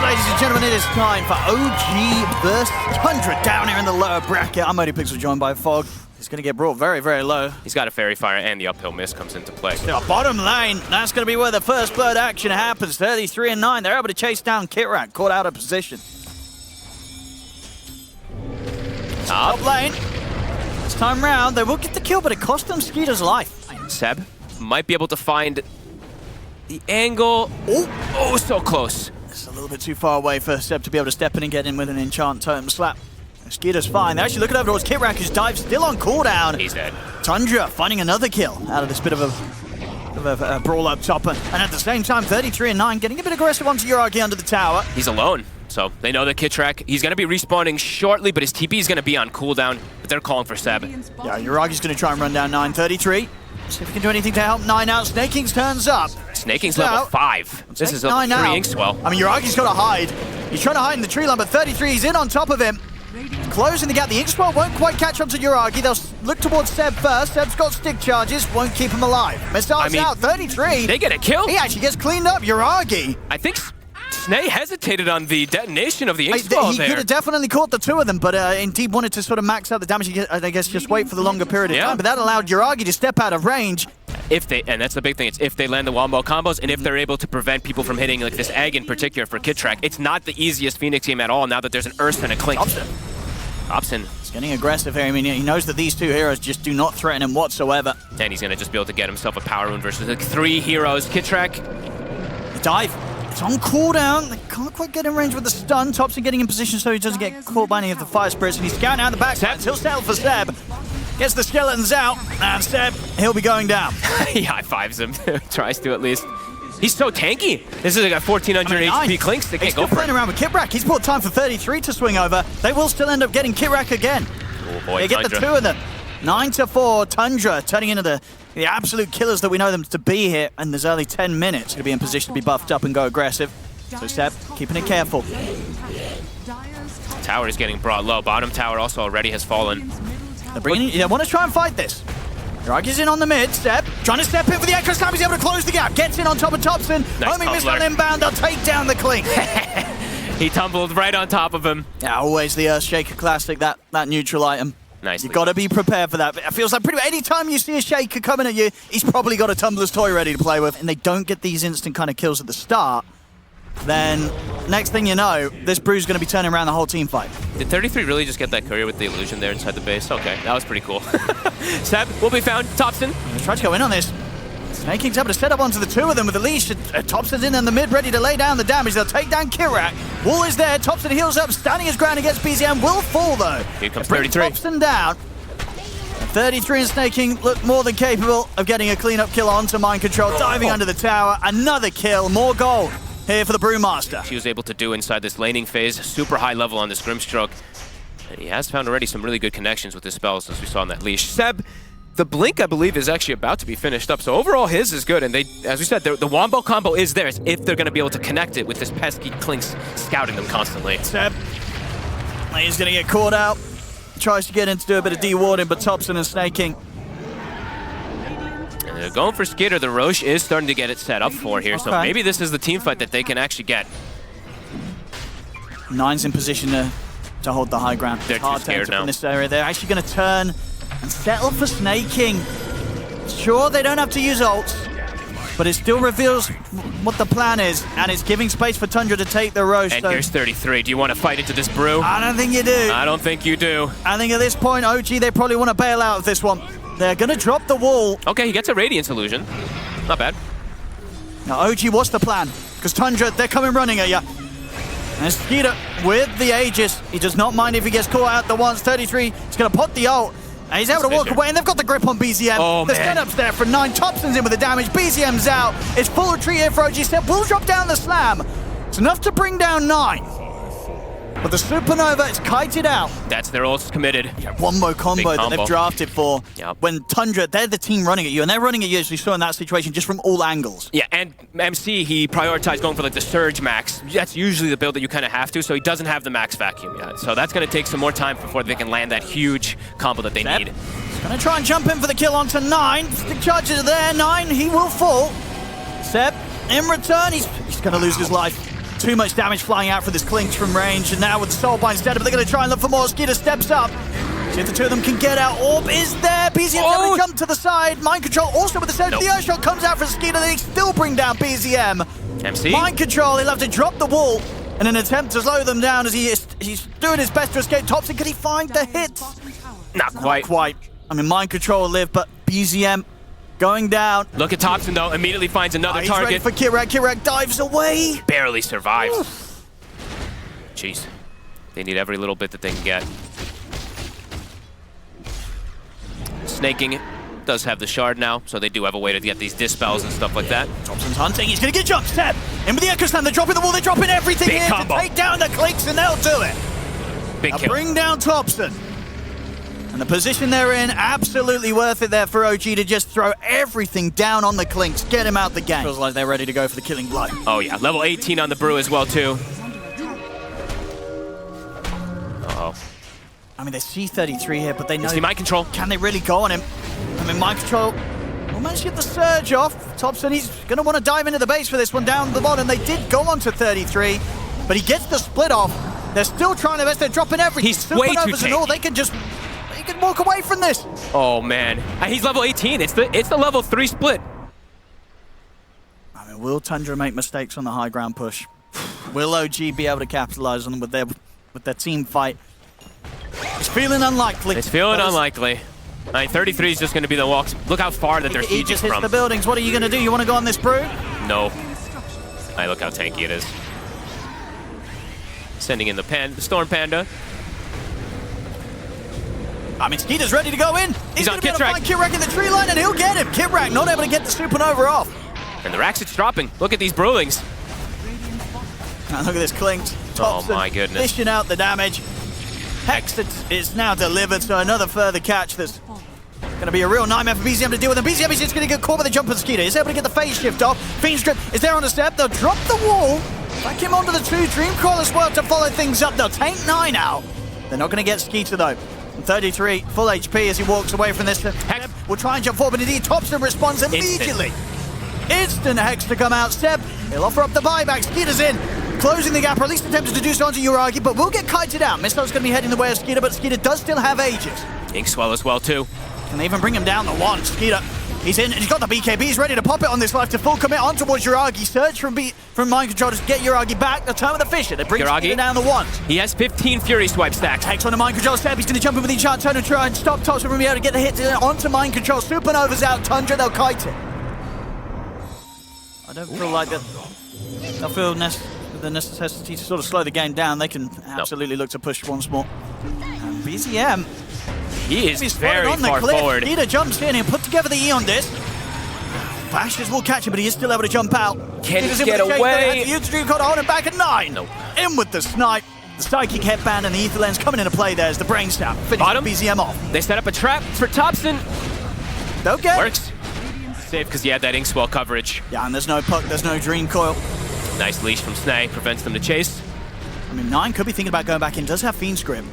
ladies and gentlemen, it is time for OG versus TUNDRA down here in the lower bracket. I'm ODPixel, joined by Fog. He's going to get brought very, very low. He's got a Fairy Fire and the uphill miss comes into play. Still, bottom lane, that's going to be where the first blood action happens. 33-9, they're able to chase down Kitrak, caught out of position. Top lane, this time round, they will get the kill, but it cost them Skeeter's life. CEB might be able to find the angle. Oh, so close. It's a little bit too far away for CEB to be able to step in and get in with an enchant totem slap. Skeeter's fine. They're actually looking over towards Kitrak, whose dive still on cooldown. He's dead. TUNDRA finding another kill out of this bit of a brawl up top. And at the same time, 33-9, getting a bit aggressive onto Uragi under the tower. He's alone, so they know that Kitrak, he's going to be respawning shortly, but his TP is going to be on cooldown. But they're calling for CEB. Yeah, Uragi's going to try and run down 933. See if we can do anything to help 9 out. Snaking's turns up. Snaking's level 5. This is a 3 Inkswell. I mean, Uragi's got to hide. He's trying to hide in the tree line, but 33 is in on top of him. Closing the gap. The Inkswell won't quite catch up to Uragi. They'll look towards CEB first. CEB's got stick charges, won't keep him alive. Missiles out, 33. They get a kill. He actually gets cleaned up, Uragi. I think Snay hesitated on the detonation of the Inkswell there. He could have definitely caught the two of them, but indeed wanted to sort of max out the damage. I guess just wait for the longer period of time. But that allowed Uragi to step out of range. And that's the big thing, it's if they land the wombo combos and if they're able to prevent people from hitting like this egg in particular for Kitrak. It's not the easiest Phoenix team at all now that there's an Ursa and a Clink. TOPSON. He's getting aggressive here. I mean, he knows that these two heroes just do not threaten him whatsoever. And he's going to just be able to get himself a power rune versus like 3 heroes. Kitrak. The dive. It's on cooldown. They can't quite get in range with the stun. TOPSON getting in position so he doesn't get caught by any of the fire spirits. And he's scouting out the back. He'll settle for CEB. Gets the skeletons out. And CEB, he'll be going down. He high-fives him. Tries to at least. He's so tanky. This is like a 1400 HP Clinks. They can't go for it. Playing around with Kitrak. He's bought time for 33 to swing over. They will still end up getting Kitrak again. Oh boy, they get the two of them. 9-4. TUNDRA turning into the absolute killers that we know them to be here. And there's only 10 minutes to be in position to be buffed up and go aggressive. So CEB keeping it careful. Tower is getting brought low. Bottom tower also already has fallen. They want to try and fight this. Uragi's in on the mid. CEB trying to step in for the echo slam. He's able to close the gap. Gets in on top of TOPSON. Homing missed on inbound. They'll take down the Clink. He tumbled right on top of him. Yeah, always the Earthshaker classic, that neutral item. Nicely. You've got to be prepared for that. It feels like pretty much any time you see a Shaker coming at you, he's probably got a Tumbler's toy ready to play with. And they don't get these instant kind of kills at the start. Then, next thing you know, this Brew's going to be turning around the whole team fight. Did 33 really just get that courier with the illusion there inside the base? Okay, that was pretty cool. CEB will be found. TOPSON. Let's try to go in on this. Snaking's able to set up onto the two of them with the leash. TOPSON's in the mid, ready to lay down the damage. They'll take down Kitrak. Wall is there. TOPSON heals up, standing his ground against BZM. Will fall, though. Here comes 33. TOPSON down. 33 and Snaking look more than capable of getting a clean-up kill onto Mind Control. Diving under the tower. Another kill. More gold here for the Brewmaster. She was able to do inside this laning phase. Super high level on this Grimstroke. And he has found already some really good connections with his spells, as we saw in that leash. CEB, the Blink, I believe, is actually about to be finished up. So overall, his is good. And they, as we said, the Wombo combo is theirs if they're going to be able to connect it with this pesky Clinks scouting them constantly. CEB, he's going to get caught out. Tries to get in to do a bit of de-warding, but TOPSON and Snaking. And they're going for Skitter. The Roche is starting to get it set up for here. So maybe this is the team fight that they can actually get. Nine's in position to hold the high ground. They're too scared now. In this area. They're actually going to turn and settle for Snaking. Sure, they don't have to use ults, but it still reveals what the plan is, and it's giving space for TUNDRA to take the Roche. And here's 33. Do you want to fight into this Brew? I don't think you do. I don't think you do. I think at this point, OG, they probably want to bail out of this one. They're going to drop the wall. Okay, he gets a Radiance illusion. Not bad. Now, OG, what's the plan? Because TUNDRA, they're coming running at you. And Skeeter with the Aegis. He does not mind if he gets caught out the once. 33, he's going to put the ult. And he's able to walk away, and they've got the grip on BZM. Oh, the stand-up's there for 9. TOPSON's in with the damage. BZM's out. It's full retreat here for OG. CEB will drop down the slam. It's enough to bring down 9. But the Supernova is kited out. That's their ults committed. Yeah, one more combo that they've drafted for. Yep. When TUNDRA, they're the team running at you, and they're running at you, as we saw in that situation, just from all angles. Yeah, and MC, he prioritized going for like the Surge Max. That's usually the build that you kind of have to, so he doesn't have the Max Vacuum yet. So that's going to take some more time before they can land that huge combo that they need. Gonna try and jump in for the kill onto 9. Stick charges are there. 9, he will fall. CEB, in return, he's gonna lose his life. Too much damage flying out for this clinch from range, and now with the Soulbind instead, but they're going to try and look for more. Skeeter steps up. See if the two of them can get out. Orb is there. BZM's able to jump to the side. Mind Control also with the surge. The Earthshot comes out for Skeeter. They still bring down BZM. MC? Mind Control, he'll have to drop the wall in an attempt to slow them down as he's doing his best to escape. Topson, can he find the hits? Not quite. Not quite. I mean, Mind Control will live, but BZM going down. Look at Topson, though. Immediately finds another He's target. ready for Kirak. Kirak dives away. Barely survives. Jeez. They need every little bit that they can get. Snaking does have the shard now, so they do have a way to get these dispels and stuff like that. Topson's hunting. He's going to get jumped. Step in with the Echo Slam. They're dropping the wall. They're dropping everything Big here combo. to take down the clicks, and they'll do it. Big kill. Bring down Topson. And the position they're in, absolutely worth it there for OG to just throw everything down on the clinks, get him out the game. Feels like they're ready to go for the killing blow. Oh, yeah. Level 18 on the Brew as well, too. Uh-oh. I mean, they see 33 here, but they know... See Mind Control. Can they really go on him? I mean, Mind Control will manage to get the surge off. Topson, he's going to want to dive into the base for this one down the bottom. They did go on to 33, but he gets the split off. They're still trying their best. They're dropping everything. He's way too Supernovas and all. tanky. They can just... They can walk away from this. Oh, man. He's level 18. It's the level 3 split. I mean, will Tundra make mistakes on the high ground push? Will OG be able to capitalize on them with their team fight? It's feeling unlikely. It's feeling unlikely. I mean, 33 is just going to be the walks. Look how far that they're He sieging just hits from. the buildings. What are you going to do? You want to go on this Brew? No. I look how tanky it is. Sending in the Storm Panda. I mean, Skeeter's ready to go in. He's on going to be able to Kitrak. find Kirak in the tree line, and he'll get him. Kirak not able to get the Supernova off. And the Raxit's dropping. Look at these Brewlings. Now look at this Clinks. Oh, Topson my goodness. dishing out the damage. Hex is now delivered, so another further catch that's going to be a real nightmare for BZM to deal with. And BZM is just going to get caught by the jump of Skeeter. He's able to get the phase shift off. Fiend's Grip is there on the step. They'll drop the wall. Back him onto the 2. Dreamcrawler as well to follow things up. They'll take 9 out. They're not going to get Skeeter, though. 33, full HP as he walks away from this. Hex will try and jump forward, but indeed Topson responds immediately. Instant Hex to come out. Seb, he'll offer up the buyback. Skeeter's in, closing the gap, or at least attempted to do so onto Uragi, but will get kited out. Missile's going to be heading the way of Skeeter, but Skeeter does still have Aegis. Inkswell as well, too. Can they even bring him down the 1? Skeeter, he's in, and he's got the BKB. He's ready to pop it on this life to full commit on towards Uragi. Search from Mind Control to get Uragi back. The turn with the Fisher. They bring Skeeter down the 1. He has 15 Fury Swipe stacks. Hex on the Mind Control step. He's going to jump in with the enchant turn and try and stop Topson from being able to get the hit onto Mind Control. Supernova's out. Tundra, they'll kite it. I don't feel like that. I feel the necessity to sort of slow the game down. They can absolutely look to push once more. And BZM, He is very on the far cliff. forward. Skeeter jumps in and put together the E on this. Flashes will catch him, but he is still able to jump out. Can he Skeeter's in get with the chase, away? but he has the Dream Code to hold him back at 9. Nope. In with the snipe. The Psychic Headband and the Ether Lens coming into play there as the Brain Stab. Finish Bottom. BZM off. They set up a trap for Topson. They'll get it. Works. Safe because he had that Inkswell coverage. Yeah, and there's no puck, there's no Dream Coil. Nice leash from Snay. Prevents them to chase. I mean, 9 could be thinking about going back in. Does have Fiend's Grip.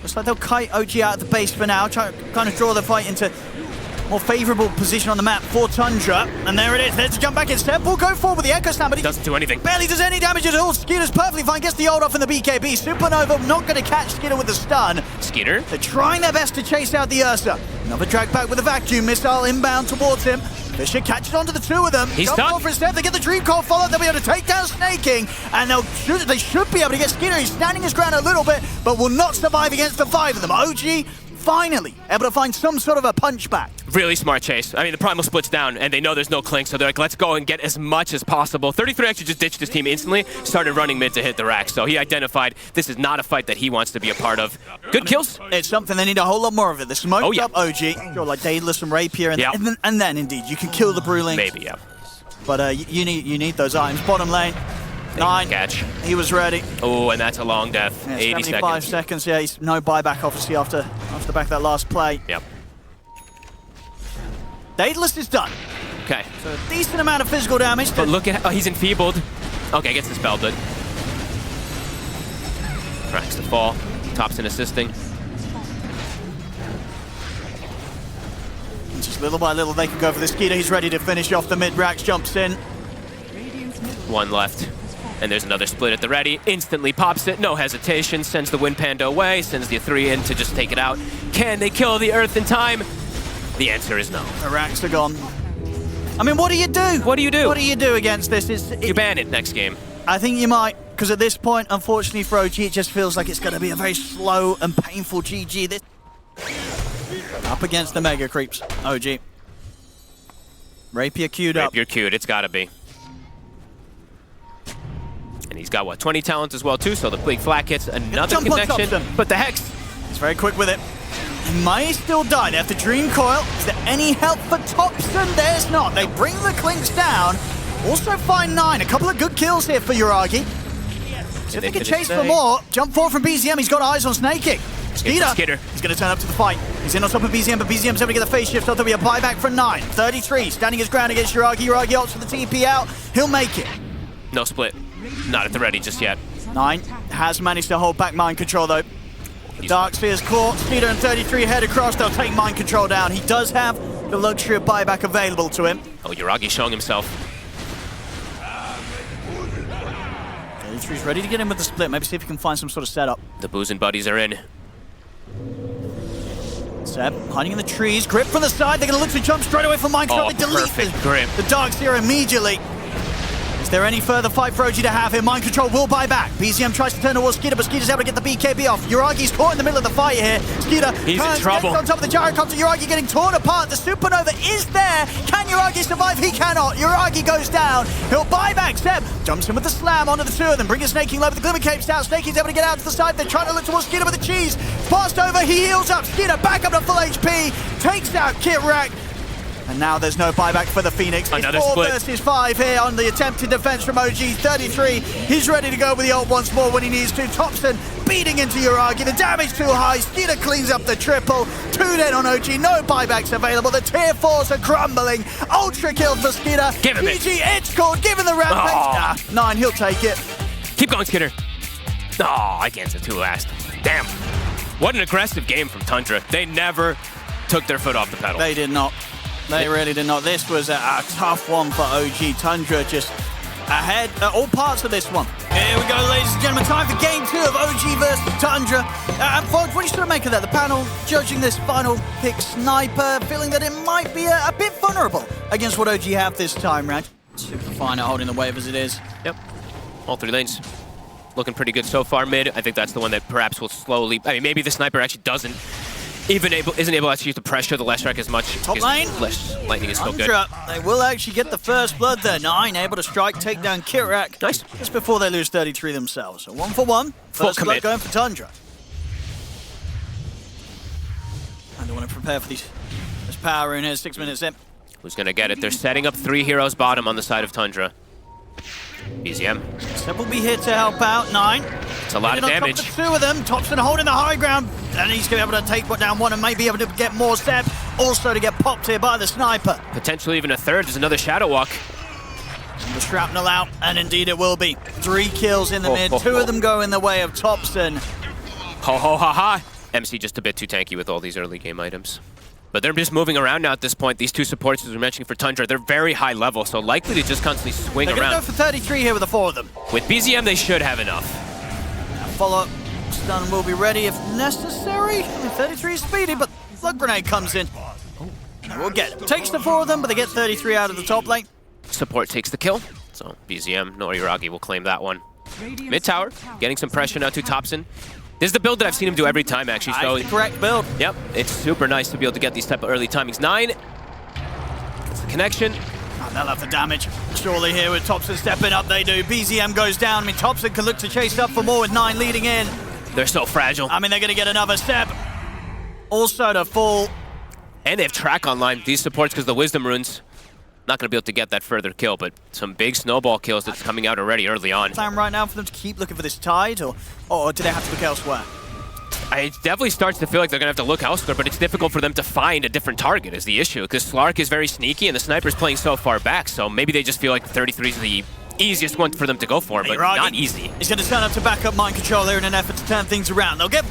Looks like they'll kite OG out of the base for now. Try kind of draw the fight into more favorable position on the map for Tundra. And there it is. There's a jump back in. Step will go forward with the Echo Slam, but he Doesn't do anything. barely does any damage at all. Skeeter's perfectly fine. Gets the ult off in the BKB. Supernova not going to catch Skeeter with the stun. Skeeter. They're trying their best to chase out the Ursa. Another drag back with a vacuum missile inbound towards him. Fisher catches onto the 2 of them. He's Jump stuck. off for a step. They get the Dream Call followed. They'll be able to take down Snaking. And they should be able to get Skeeter. He's standing his ground a little bit, but will not survive against the 5 of them. OG finally able to find some sort of a punch back. Really smart chase. I mean, the Primal splits down, and they know there's no clink, so they're like, let's go and get as much as possible. 33 actually just ditched his team instantly, started running mid to hit the rack, so he identified this is not a fight that he wants to be a part of. Good kills. It's something they need a whole lot more of it. They smoked yeah. up OG. You're like Daedalus and Rapier, and, Yeah. and then indeed you can kill the Brewling. Maybe, yeah. But you need those items. Bottom lane. 9. Catch. He was ready. Oh, and that's a long death. Yeah, 80 75 seconds. seconds. Yeah, he's no buyback obviously after the back of that last play. Yep. Daedalus is done. Okay. So a decent amount of physical damage. But look at, he's enfeebled. Okay, gets dispelled, but cracks the fall. Topson assisting. Just little by little they can go for the Skeeter. He's ready to finish off the mid. Rax jumps in. 1 left. And there's another split at the ready. Instantly pops it, no hesitation. Sends the Wind Panda away, sends the 3 in to just take it out. Can they kill the Earth in time? The answer is no. The racks are gone. I mean, what do you do? What do you do? What do you do against this? You ban it next game. I think you might, because at this point, unfortunately for OG, it just feels like it's going to be a very slow and painful GG. This up against the Mega Creeps, OG. Rapier queued up. Rapier queued, it's gotta be. And he's got, what, 20 talent as well, too, so the big flat hits another connection. But the Hex, he's very quick with it. He may still die. They have to Dream Coil. Is there any help for TOPSON? There's not. They bring the Clinks down. Also find 9. A couple of good kills here for Yuragi. See if they can chase for more. Jump forward from BZM. He's got eyes on Snaking. Skiter. He's going to turn up to the fight. He's in on top of BZM, but BZM's able to get the face shift. So there'll be a buyback for 9. 33, standing his ground against Yuragi. Yuragi opts for the TP out. He'll make it. No split. Not at the ready just yet. 9 has managed to hold back mind control, though. The Dark Sphere's caught. Skiter and 33 head across. They'll take mind control down. He does have the luxury of buyback available to him. Oh, Yuragi showing himself. 33's ready to get in with the split. Maybe see if he can find some sort of setup. The Boozin' buddies are in. CEB hiding in the trees. Grip from the side. They're going to look to jump straight away from mind control. Oh, they delete perfect grip. The Dark Sphere immediately. Is there any further fight for OG to have here? Mind control will buy back. BZM tries to turn towards Skiter, but Skiter's able to get the BKB off. Yuragi's caught in the middle of the fight here. Skiter he's in trouble. On top of the gyrocopter. Yuragi getting torn apart. The Supernova is there. Can Yuragi survive? He cannot. Yuragi goes down. He'll buy back. CEB jumps in with the slam onto the 2 of them. Bring a Snaking low with the Glimmer Capes out. Snaking's able to get out to the side. They're trying to look towards Skiter with the cheese. Passed over. He heals up. Skiter back up to full HP. Takes out Kitrak. And now there's no buyback for the Phoenix. Another it's 4 split. versus 5 here on the attempted defense from OG. 33. He's ready to go with the ult once more when he needs to. TOPSON beating into Yuragi. The damage too high. Skiter cleans up the triple. 2 dead on OG. No buybacks available. The tier 4s are crumbling. Ultra kill for Skiter. Give him PG edge called. Give him the rampage. Oh. 9. He'll take it. Keep going, Skiter. Oh, I can't say 2 last. Damn. What an aggressive game from Tundra. They never took their foot off the pedal. They did not. They really did not. This was a tough one for OG. Tundra just ahead at all parts of this one. Here we go, ladies and gentlemen. Time for game 2 of OG versus Tundra. And folks, what do you sort of make of that? The panel judging this final pick Sniper, feeling that it might be a bit vulnerable against what OG have this time round. Super fine at holding the wave as it is. Yep. All 3 lanes. Looking pretty good so far mid. I think that's the one that perhaps will slowly... I mean, maybe the Sniper actually isn't able actually to pressure the Leshrac as much. Top lane. Lightning is so good. They will actually get the first blood there. 9 able to strike, take down Kitrak. Nice. Just before they lose 33 themselves. So 1 for 1. First blood going for Tundra. I don't want to prepare for this power in here. 6 minutes in. Who's going to get it? They're setting up 3 heroes bottom on the side of Tundra. BZM. CEB will be here to help out. 9. It's a lot of damage. The 2 of them. TOPSON holding the high ground. And he's going to be able to take down 1 and maybe able to get more. CEB also to get popped here by the Sniper. Potentially even a 3rd. There's another Shadow Walk. The shrapnel out, and indeed it will be. 3 kills in the mid. 2 of them go in the way of TOPSON. Ho ho ha ha. MC just a bit too tanky with all these early game items. But they're just moving around now at this point. These 2 supports, as we mentioned for Tundra, they're very high level, so likely to just constantly swing around. They're going to go for 33 here with the 4 of them. With BZM, they should have enough. Follow-up stun will be ready if necessary. I mean, 33 is speedy, but Blood Grenade comes in. We'll get it. Takes the 4 of them, but they get 33 out of the top lane. Support takes the kill, so BZM, nor Yuragi will claim that one. Mid tower, getting some pressure now to TOPSON. This is the build that I've seen him do every time, actually. So the correct build. Yep, it's super nice to be able to get these type of early timings. 9 gets the connection. And they'll have the damage. Surely here with TOPSON stepping up, they do. BZM goes down. I mean, TOPSON can look to chase up for more with 9 leading in. They're so fragile. I mean, they're going to get another step. Also to fall. And they have track online, these supports, because the Wisdom Runes. Not going to be able to get that further kill, but some big snowball kills that's coming out already early on. Plan right now for them to keep looking for this tide, or do they have to look elsewhere? It definitely starts to feel like they're going to have to look elsewhere, but it's difficult for them to find a different target is the issue, because Slark is very sneaky and the Sniper's playing so far back, so maybe they just feel like 33 is the easiest one for them to go for, but not easy. He's going to turn up to back up mind control here in an effort to turn things around. They'll get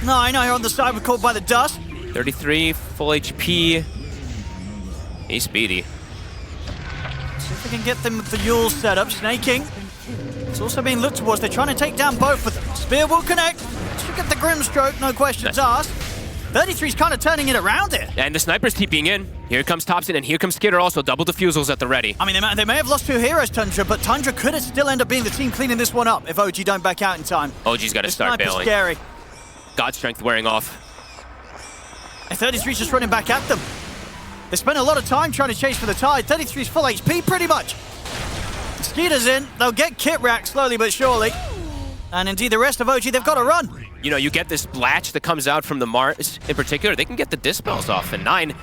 9 here on the side, we're caught by the dust. 33, full HP. He's speedy. See if they can get them with the Yule setup. Snaking. It's also being looked towards. They're trying to take down both of them. Spear will connect. Should get the Grimstroke, no questions asked. 33's kind of turning it around here. And the snipers TPing in. Here comes TOPSON, and here comes Skitter also. Double defusals at the ready. I mean, they may have lost 2 heroes, Tundra, but Tundra could still end up being the team cleaning this one up if OG don't back out in time. OG's got to start bailing. Scary. God strength wearing off. And 33's just running back at them. They spent a lot of time trying to chase for the tide. 33's full HP pretty much. Skeeter's in. They'll get kit racked slowly but surely. And indeed, the rest of OG, they've got to run. You know, you get this latch that comes out from the Mars in particular. They can get the dispels off. And 9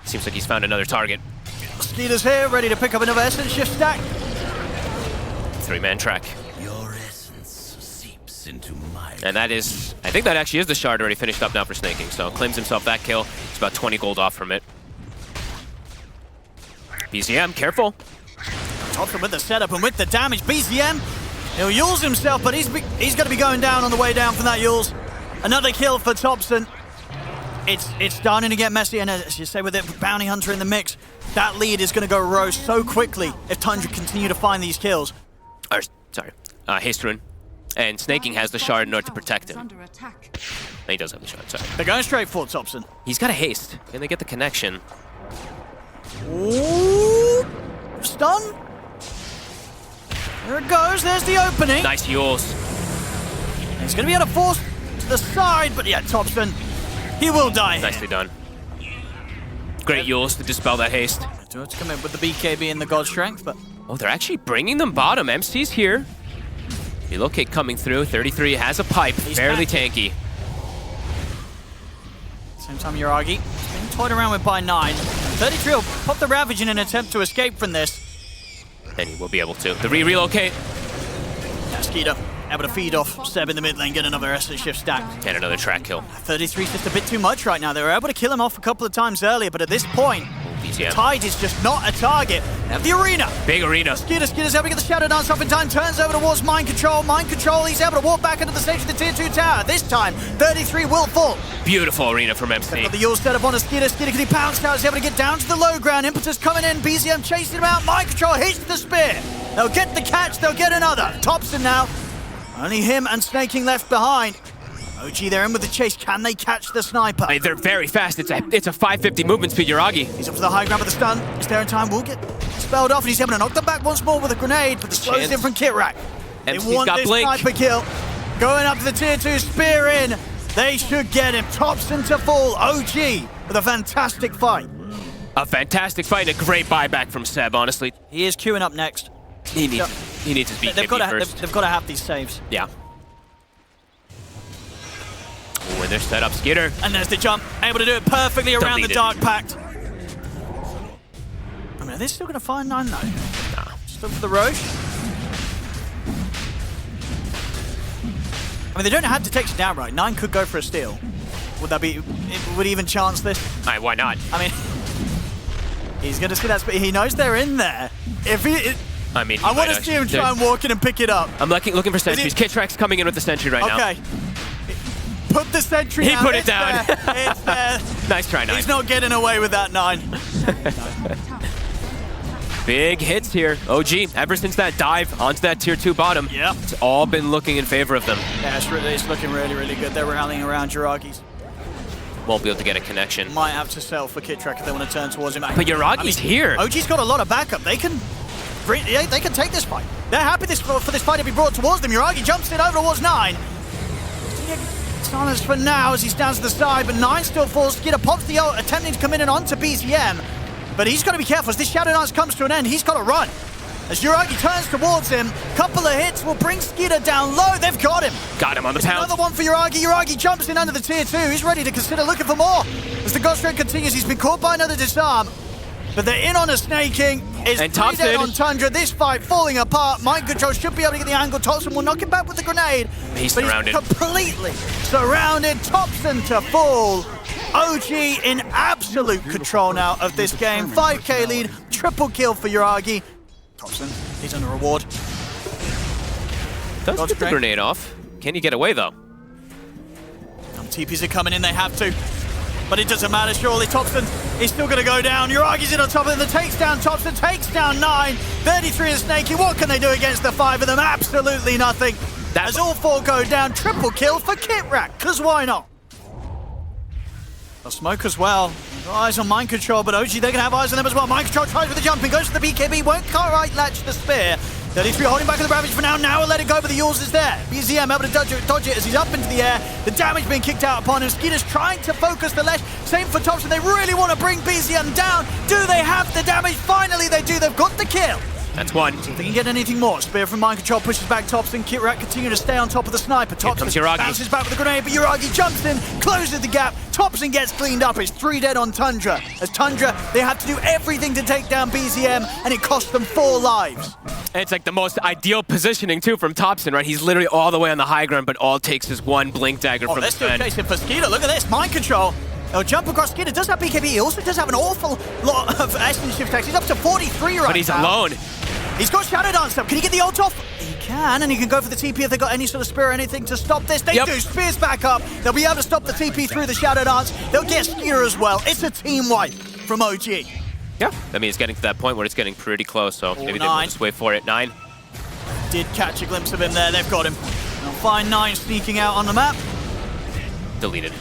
seems like he's found another target. Skeeter's here, ready to pick up another essence shift stack. 3-man track. Your essence seeps into my... And that is, I think that actually is the shard already finished up now for snaking. So claims himself that kill. It's about 20 gold off from it. BZM, careful. Thompson with the setup and with the damage. BZM, he'll Yules himself, but he's going to be going down on the way down from that Yules. Another kill for Thompson. It's starting to get messy, and as you say, with it, Bounty Hunter in the mix, that lead is going to go roast so quickly if Tundra continue to find these kills. Haste Rune. And snaking has the shard in order to protect him. He does have the shard, sorry. They're going straight for Thompson. He's got a haste. Can they get the connection? Ooh, stun. There it goes. There's the opening. Nice Yules. He's going to be able to force to the side, but yeah, Thompson, he will die. Nicely done. Great Yules to dispel that haste. To come in with the BKB and the God Strength, but... Oh, they're actually bringing them bottom. MC's here. Relocate coming through. 33 has a pipe. He's fairly tanky. Same time, Yuragi. He's been toyed around with by 9. 33 will pop the Ravage in an attempt to escape from this. And he will be able to. The relocate. Yeah, Skeeter able to feed off Seb in the mid lane, get another essence shift stack. And another track kill. 33's just a bit too much right now. They were able to kill him off a couple of times earlier, but at this point, BTM. Tide is just not a target. They have the arena. Big arena. Skeeter's able to get the Shadow Dance off in time, turns over towards Mind Control. Mind Control, he's able to walk back into the stage of the Tier 2 tower. This time, 33 will fall. Beautiful arena from MC. Got the Yule set up on a Skeeter. Skeeter, can he pounce now? He's able to get down to the low ground. Impetus coming in. BZM chasing him out. Mind Control hits the spear. They'll get the catch. They'll get another. Thompson now. Only him and Snaking left behind. OG, they're in with the chase. Can they catch the sniper? Hey, they're very fast. It's a 550 movement speed, Yuragi. He's up for the high ground with the stun. He's there in time. Will get spelled off, and he's able to knock them back once more with a grenade, but the slows in from Kit Rack. They MC's want got this blink. sniper kill. Going up to the Tier 2, spear in. They should get him. Thompson to fall. OG with a fantastic fight. A fantastic fight and a great buyback from Seb, honestly. He is queuing up next. He needs his BKB first. They've got to have these saves. Yeah. Ooh, and they're set up Skitter. And there's the jump. Able to do it perfectly around Deleted. the Dark Pact. I mean, are they still going to find 9 though? Nah. Still for the Roche. I mean, they don't have to take it down right. 9 could go for a steal. Would that be... Would he even chance this? Alright, why not? I mean... He's going to see that... He knows they're in there. If he... I mean, I want to see him try and walk in and pick it up. I'm looking for sentries. Kit Track's coming in with the sentry right now. Okay. Put the sentry down. He put it down. It's there. Nice try, 9. He's not getting away with that, 9. Big hits here. OG, ever since that dive onto that Tier 2 bottom, Yeah. it's all been looking in favor of them. Yeah, it's looking really, really good. They're rallying around Jiragi's. Won't be able to get a connection. Might have to sell for Kit Track if they want to turn towards him. But Yuragi's here. OG's got a lot of backup. They can take this fight. They're happy for this fight to be brought towards them. Yuragi jumps in over towards 9. Silence for now as he stands to the side, but 9 still falls. Skitter pops the ult, attempting to come in and onto BZM. But he's got to be careful as this Shadow Dance comes to an end. He's got to run. As Yuragi turns towards him, couple of hits will bring Skitter down low. They've got him. Got him on the pound. Another one for Yuragi. Yuragi jumps in under the Tier 2. He's ready to consider looking for more. As the Ghost Strike continues, he's been caught by another disarm. But they're in on a snaking. It's and three dead Thompson on Tundra. This fight falling apart. Mind Control should be able to get the angle. Thompson will knock him back with the grenade. He's but surrounded. He's completely surrounded. Thompson to fall. OG in absolute control now of this game. 5k lead. Triple kill for Yuragi. Thompson, he's on a reward. Does get the grenade off. Can you get away though? TPs are coming in. They have to. But it doesn't matter. Surely Thompson He's still going to go down. Uragi's in on top of him. The takes down TOPSON, takes down 9. 33 is Snakey. What can they do against the 5 of them? Absolutely nothing. As all 4 go down, triple kill for Kitrak, because why not? A smoke as well. Eyes on Mind Control, but OG, they're going to have eyes on them as well. Mind Control tries with the jumping, goes for the BKB, won't quite latch the spear. 33 holding back on the Ravage for now. Now we'll let it go, but the Yules is there. BZM able to dodge it as he's up into the air. The damage being kicked out upon him. Skeeter's trying to focus the Lesh. Same for TOPSON. They really want to bring BZM down. Do they have the damage? Finally they do. They've got the kill. That's one. See if they can get anything more. Spear from Mind Control pushes back TOPSON. Kitrak continue to stay on top of the sniper. TOPSON bounces back with the grenade, but Uragi jumps in, closes the gap. TOPSON gets cleaned up. It's 3 dead on Tundra. As Tundra, they have to do everything to take down BZM, and it costs them 4 lives. And it's like the most ideal positioning, too, from TOPSON, right? He's literally all the way on the high ground, but all it takes is one blink dagger from the still fan. chasing for Skeeter. Look at this. Mind Control. They'll jump across. Skeeter does have BKB. He also does have an awful lot of Ashen Shift attacks. He's up to 43 right now. But he's alone. He's got Shadow Dance up. Can he get the ult off? He can, and he can go for the TP if they've got any sort of spear or anything to stop this. They do. Spears back up. They'll be able to stop the TP through the Shadow Dance. They'll get Skeeter as well. It's a team wipe from OG. Yeah. I mean, it's getting to that point where it's getting pretty close, so maybe they will just wait for it. 9. Did catch a glimpse of him there. They've got him. They'll find 9 sneaking out on the map. Deleted.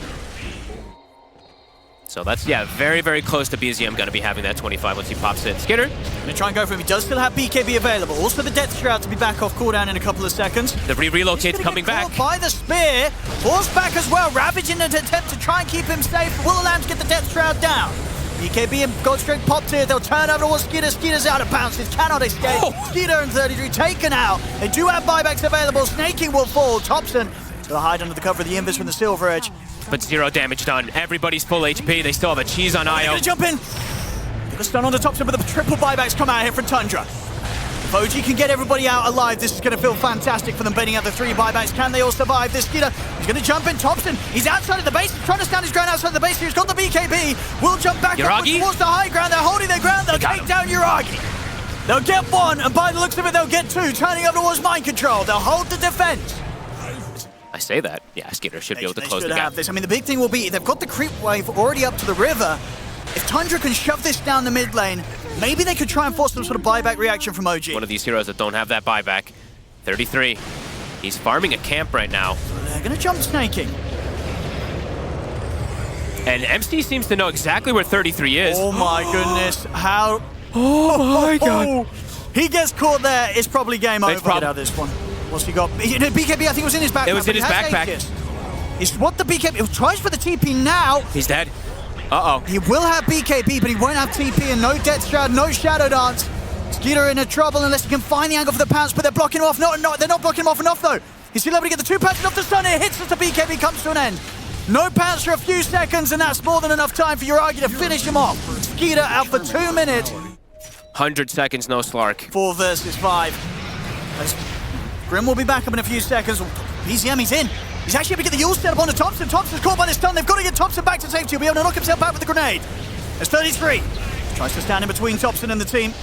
So that's, yeah, very, very close to BZM going to be having that 25 once he pops it. Skitter. Gonna try and go for him. He does still have BKB available. Also the Death Shroud to be back off cooldown in a couple of seconds. The relocate's coming back. By the spear. Forced back as well. Ravage in an attempt to try and keep him safe. Will Lambs get the Death Shroud down? BKB and Godstrike popped here. They'll turn over towards Skeeter. Skeeter's out of bounds. It cannot escape. Skeeter and 33 taken out. They do have buybacks available. Snaking will fall. TOPSON will hide under the cover of the Invis from the Silver Edge. But 0 damage done. Everybody's full HP. They still have a cheese on IO. They're gonna jump in. They've got a stun on the TOPSON, but the triple buybacks come out here from Tundra. If OG can get everybody out alive, this is going to feel fantastic for them, baiting out the 3 buybacks. Can they all survive this? Skeeter, he's going to jump in. TOPSON, he's outside of the base. He's trying to stand his ground outside the base. He's got the BKB. Will jump back up towards the high ground. They're holding their ground. They'll take down Uragi. They'll get 1, and by the looks of it, they'll get 2. Turning up towards Mind Control. They'll hold the defense. I say that. Yeah, Skitter should be able to close the gap. This. I mean, the big thing will be, they've got the creep wave already up to the river. If Tundra can shove this down the mid lane, maybe they could try and force some sort of buyback reaction from OG. One of these heroes that don't have that buyback. 33. He's farming a camp right now. They're going to jump snaking. And MC seems to know exactly where 33 is. Oh my goodness. How... Oh my god. He gets caught there. It's probably game over. Get out this one. What's he got? BKB, I think it was in his backpack. It was in his backpack. He's what the BKB... He tries for the TP now. He's dead. Uh-oh. He will have BKB, but he won't have TP and no Death Shroud, no Shadow Dance. Skeeter in a trouble unless he can find the angle for the pounce, but they're blocking him off. No, they're not blocking him off enough, though. He's still able to get the 2 pounces off the stun. It hits as the BKB comes to an end. No pounce for a few seconds, and that's more than enough time for Uragi to finish him off. Skeeter out for 2 minutes. 100 seconds, no Slark. 4 versus 5. Grim will be back up in a few seconds. BZM, he's in. He's actually able to get the Yule set up on the TOPSON. TOPSON's caught by the stun. They've got to get TOPSON back to safety. He'll be able to knock himself back with the grenade. There's 33. Tries to stand in between TOPSON and the team.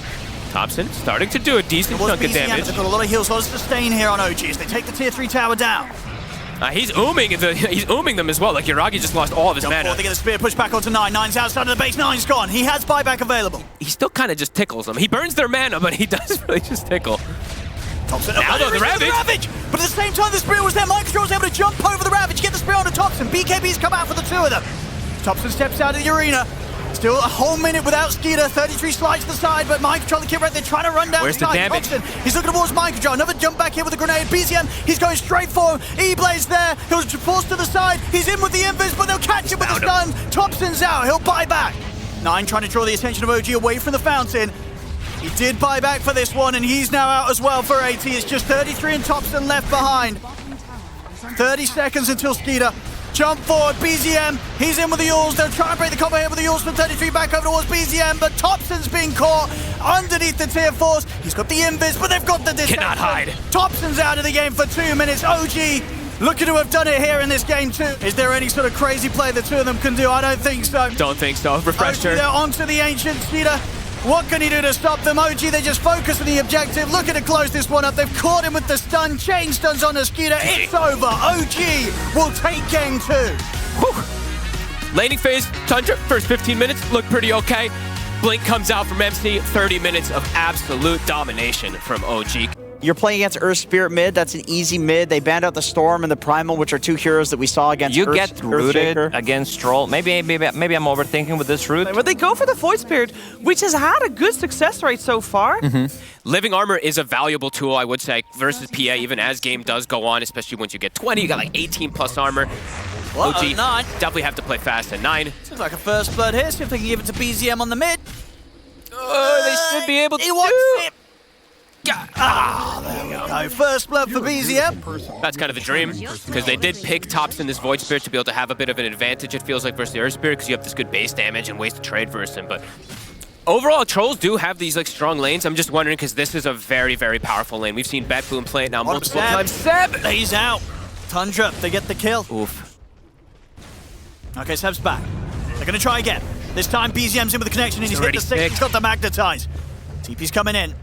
TOPSON starting to do a decent chunk of damage. They've got a lot of heals, a lot of sustain here on OG as they take the tier 3 tower down. He's ooming them as well. Like Uragi just lost all of his mana. They get the spear pushed back onto 9. 9's outside of the base. 9's gone. He has buyback available. He still kind of just tickles them. He burns their mana, but he does really just tickle. TOPSON. Now though, the Ravage! But at the same time, the spear was there. Mind Control's able to jump over the Ravage, get the spear onto TOPSON. BKB's come out for the 2 of them. TOPSON steps out of the arena. Still a whole minute without Skeeter. 33 slides to the side, but Mind Control, the kid right there trying to run down. Where's the damage? TOPSON, he's looking towards Mind Control. Another jump back here with a grenade. BZM, he's going straight for him. E-Blade's there. He'll force to the side. He's in with the invis, but they'll catch him with the stun. TOPSON's out. He'll buy back. 9 trying to draw the attention of OG away from the fountain. He did buy back for this one, and he's now out as well for 80. It's just 33 and TOPSON left behind. 30 seconds until Skeeter. Jump forward, BZM. He's in with the Yules. They'll try and break the combo here with the Yules from 33 back over towards BZM, but TOPSON's being caught underneath the tier 4s. He's got the invis, but they've got the detection. Cannot hide. TOPSON's out of the game for 2 minutes. OG looking to have done it here in this game too. Is there any sort of crazy play the 2 of them can do? I don't think so. Don't think so. Refresher. They're onto the Ancient. Skeeter, what can he do to stop them? OG, they just focus on the objective. Looking to close this one up. They've caught him with the stun. Chain stuns on the Skeeter. It's over. OG will take game 2. Whew. Laning phase, Tundra, first 15 minutes, look pretty okay. Blink comes out from MC, 30 minutes of absolute domination from OG. You're playing against Earth Spirit mid. That's an easy mid. They banned out the Storm and the Primal, which are two heroes that we saw against You Earth, get rooted Earthshaker. against Troll. Maybe I'm overthinking with this route. But they go for the Void Spirit, which has had a good success rate so far. Living Armor is a valuable tool, I would say, versus PA, even as game does go on, especially once you get 20, you got like 18 plus armor. OG 9. definitely have to play fast at 9. Seems like a first blood here. See if they can give it to BZM on the mid. They should be able to. He wants it. There we go. First blood for BZM. That's kind of the dream, because they did pick TOPSON, this Void Spirit, to be able to have a bit of an advantage, it feels like, versus the Earth Spirit, because you have this good base damage and ways to trade versus him. But overall, Trolls do have these like strong lanes. I'm just wondering, because this is a very, very powerful lane. We've seen BetBoom play it now multiple times. Seb, he's out. Tundra, they get the kill. Oof. Okay, Seb's back. They're going to try again. This time, BZM's in with the connection, and he's hit the 6. sick. He's got the magnetize. TP's coming in.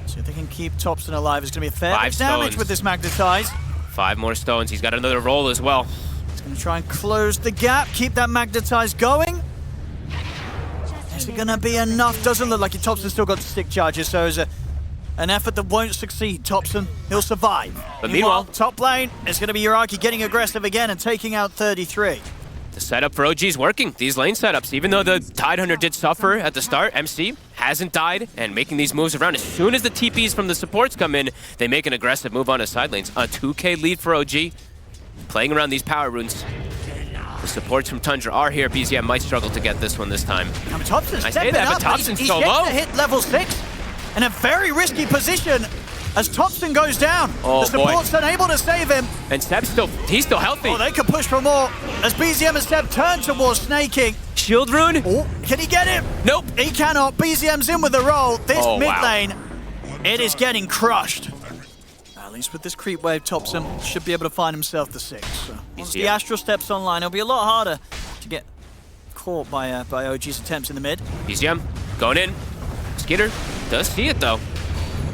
So if they can keep Topson alive, it's going to be a fair bit of damage stones. with this magnetize. 5 more stones. He's got another roll as well. He's going to try and close the gap, keep that magnetize going. Is it going to be enough? Doesn't look like it. Topson's still got stick charges, so it's an effort that won't succeed. Topson, he'll survive. But meanwhile, top lane, it's going to be Uraki getting aggressive again and taking out 33. the setup for OG is working. These lane setups, even though the Tidehunter did suffer at the start, MC hasn't died and making these moves around. As soon as the TPs from the supports come in, they make an aggressive move on his side lanes. A 2K lead for OG, playing around these power runes. The supports from Tundra are here. BZM might struggle to get this one this time. I mean, Topson's I say stepping that, up. but Topson's He's so yet low. to hit level 6 in a very risky position as Topson goes down. Oh, the support's unable to save him. And Seb's he's still healthy. Oh, they can push for more as BZM and Seb turn towards snaking. Shield rune? Oh, can he get him? Nope. He cannot. BZM's in with the roll. This Oh, mid wow. lane, it is getting crushed. At least with this creep wave, Topson should be able to find himself the 6. So once the Astral steps online, it'll be a lot harder to get caught by OG's attempts in the mid. BZM going in. Skitter does see it though.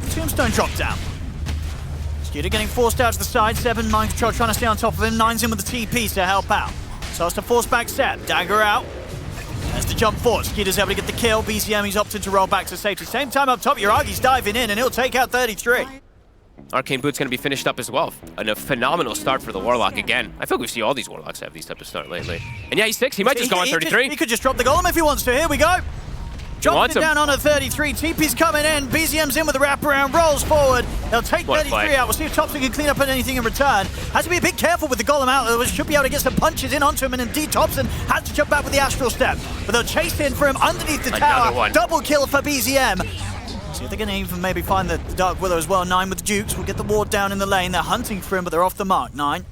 Tombstone dropped down. Skeeter getting forced out to the side. 7 mind control trying to stay on top of him. 9's in with the TPs to help out. So has to force back Seb. Dagger out. Has to jump forward. Skeeter's able to get the kill. BZM, he's opted to roll back to safety. Same time up top, Uragi's diving in and he'll take out 33. Arcane Boot's going to be finished up as well. And a phenomenal start for the Warlock again. I feel like we see all these Warlocks have these types of start lately. And yeah, he's 6. He might just go on 33. He could just drop the golem if he wants to. Here we go. wants Dropping it him. down on a 33. TP's coming in. BZM's in with the wraparound. Rolls forward. They'll take What a 33 play. out. We'll see if Topson can clean up anything in return. Has to be a bit careful with the golem out. Should be able to get some punches in onto him. And indeed, Topson has to jump back with the Astral Step. But they'll chase in for him underneath the Another tower. one. Double kill for BZM. See if they're going to even maybe find the Dark Willow as well. 9 with the Dukes. We'll get the ward down in the lane. They're hunting for him, but they're off the mark. 9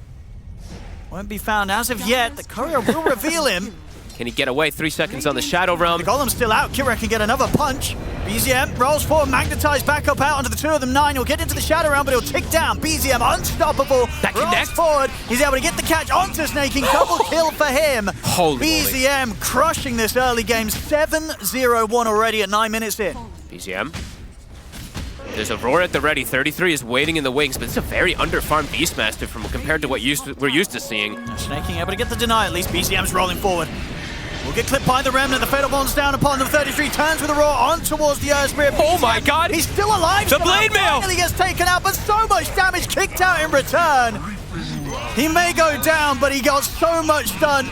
won't be found as of yet. The courier will reveal him. Can he get away? 3 seconds on the Shadow Realm. The golem's still out. Kira can get another punch. BZM rolls forward, magnetized back up out onto the 2 of them. 9 will get into the Shadow Realm, but he'll tick down. BZM unstoppable. That rolls connect. forward. He's able to get the catch onto Snaking. Double kill for him. Holy moly. BZM crushing this early game. 7-0-1 already at 9 minutes in. BZM. There's a roar at the ready. 33 is waiting in the wings, but it's a very underfarmed Beastmaster from compared to what we're used to seeing. Snaking able to get the deny at least. BZM's rolling forward. We'll get clipped by the Remnant. The Fatal Bond's down upon them. 33 turns with a roar on towards the Earth Spirit. Oh my god! He's still alive. The somehow. Blade Mail! Finally gets taken out, but so much damage kicked out in return. He may go down, but he got so much done.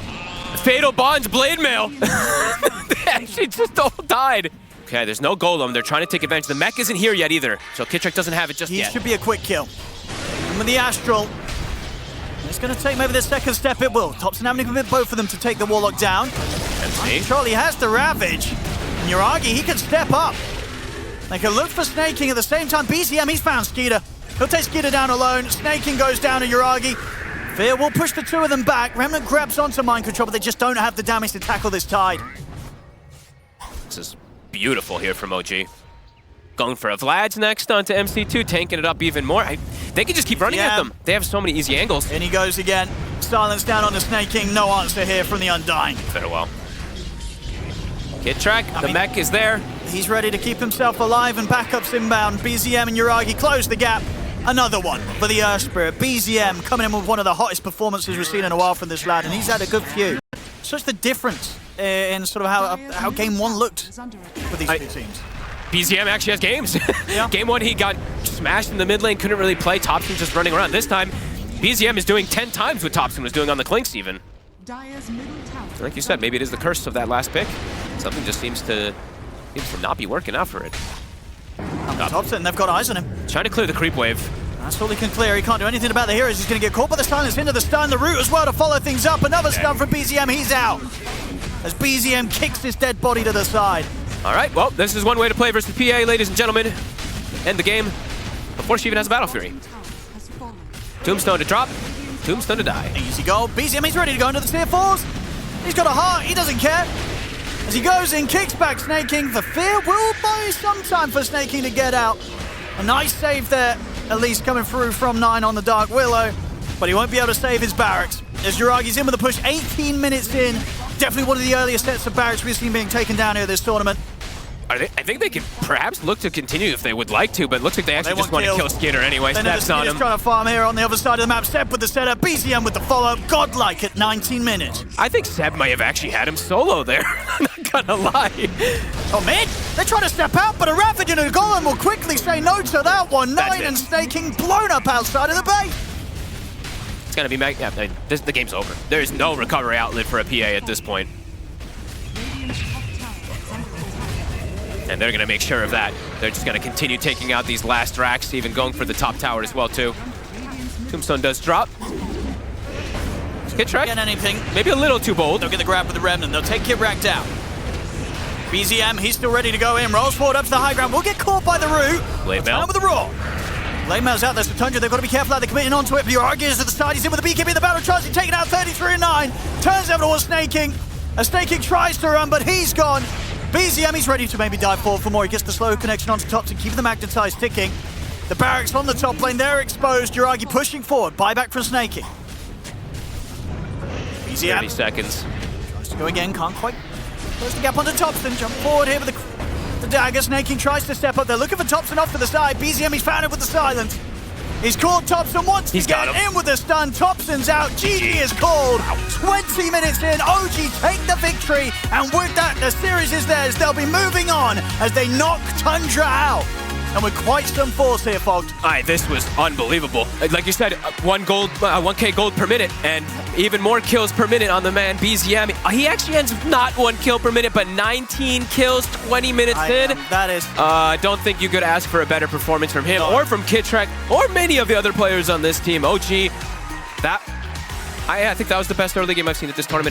Fatal Bond's Blade Mail! They actually just all died. Okay, there's no Golem. They're trying to take advantage. The mech isn't here yet either, so Kittrick doesn't have it just He yet. should be a quick kill. And with the Astral, it's going to take maybe the second step. It will. Topson having to commit both of them to take the Warlock down. MC. Charlie has the Ravage. And Uragi, he can step up. They can look for Snaking at the same time. BZM, he's found Skeeter. He'll take Skeeter down alone. Snaking goes down to Uragi. Fear will push the 2 of them back. Remnant grabs onto Mind Control, but they just don't have the damage to tackle this Tide. This is beautiful here from OG. Going for a Vlad's next onto MC2, tanking it up even more. They can just keep running at them. They have so many easy angles. In he goes again. Silence down on the Snaking. No answer here from the Undying. Farewell. Kittrick, the mech is there. He's ready to keep himself alive and backups inbound. BZM and Uragi close the gap. Another one for the Earth Spirit. BZM coming in with one of the hottest performances we've seen in a while from this lad, and he's had a good few. Such the difference in sort of how game one looked for these two teams. BZM actually has games. Yeah. Game one, he got smashed in the mid lane, couldn't really play. TOPSON just running around. This time, BZM is doing 10 times what TOPSON was doing on the Clinks even. Like you said, maybe it is the curse of that last pick. Something just seems to not be working out for it. TOPSON, they've got eyes on him. Trying to clear the creep wave. That's all he can clear. He can't do anything about the heroes. He's going to get caught by the silence into the stun. The root as well to follow things up. Another stun from BZM. He's out. As BZM kicks his dead body to the side. All right, well, this is one way to play versus PA, ladies and gentlemen. End the game before she even has a Battle Fury. Tombstone to drop, Tombstone to die. Easy goal. BZM, he's ready to go into the tier 4s. He's got a heart. He doesn't care. As he goes in, kicks back Snake King. The fear will buy some time for Snake King to get out. A nice save there, at least coming through from 9 on the Dark Willow. But he won't be able to save his barracks. As Jiragi's in with a push, 18 minutes in. Definitely one of the earliest sets of barracks we've seen being taken down here this tournament. I think they could perhaps look to continue if they would like to, but it looks like they actually just want to kill Skitter anyway. Steps on him. Trying to farm here on the other side of the map. Seb with the setup, BZM with the follow-up, godlike at 19 minutes. I think Seb might have actually had him solo there. I'm not gonna lie. Oh, mid! They're trying to step out, but a Ravage and a Golem will quickly say no to that one. 9 and Snake King blown up outside of the base. It's gonna be the game's over. There is no recovery outlet for a PA at this point. And they're going to make sure of that. They're just going to continue taking out these last racks, even going for the top tower as well, too. Tombstone does drop. Kit Track, Get anything. maybe a little too bold. They'll get the grab with the Remnant. They'll take Kit Rack down. BZM, he's still ready to go in. Rolls forward up to the high ground. We'll get caught by the root. Blade Mail. Down with the Raw. Blade Mail's out there, so TUNDRA, they've got to be careful how they're committing onto it. But is to the side. He's in with the BKB in the battle. Tries to take it out 33 and 9. Turns over towards Snake King. As Snake King tries to run, but he's gone. BZM, he's ready to maybe dive forward for more. He gets the slow connection onto TOPSON, keep the magnetized ticking. The barracks on the top lane, they're exposed. Jiragi pushing forward. Buyback from Snake King. BZM 30 seconds. tries to go again, can't quite close the gap onto TOPSON. Jump forward here with the dagger. Snake King tries to step up. They're looking for TOPSON off to the side. BZM, he's found it with the silence. He's called TOPSON once to get in with the stun. TOPSON's out. GG is called. 20 minutes in. OG take the victory. And with that, the series is theirs. They'll be moving on as they knock TUNDRA out. And with quite some force here, Fogged. This was unbelievable. Like you said, 1K gold per minute, and even more kills per minute on the man BZM. He actually ends with not 1 kill per minute, but 19 kills 20 minutes in. That is. I don't think you could ask for a better performance from him or from Kit Track or many of the other players on this team. OG, I think that was the best early game I've seen at this tournament.